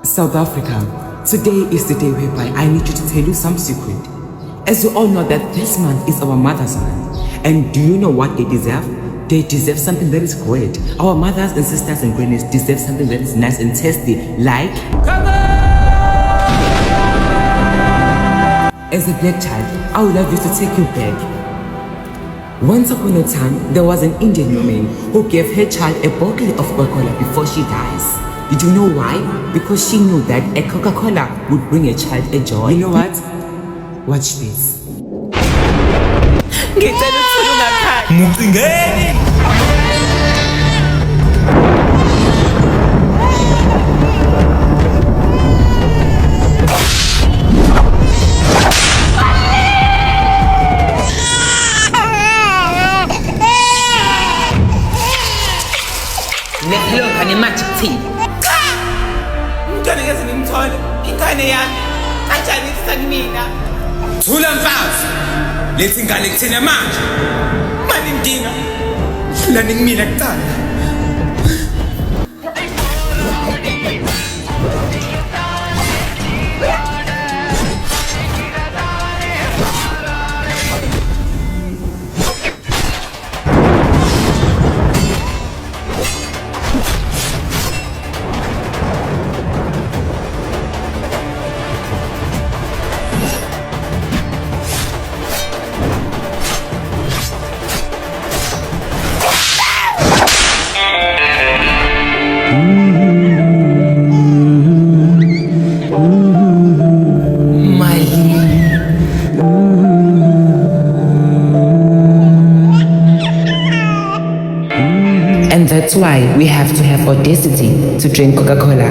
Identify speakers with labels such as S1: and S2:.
S1: South Africa, today is the day whereby I need you to tell you some secret. As you all know that this month is our Mother's Month. And do you know what they deserve? They deserve something that is great. Our mothers and sisters and grannies deserve something that is nice and tasty, like... As a black child, I would love you to take you back. Once upon a time, there was an Indian woman who gave her child a bottle of Coca-Cola before she dies. Did you know why? Because she knew that a Coca-Cola would bring a child a joy. You know what? Watch this.
S2: Look, and a magic tea.
S3: Thula mfazi lethi ingane kuthina manje manje inkinga la ngimile kuqala.
S2: And that's why we have to have audacity to drink Coca-Cola.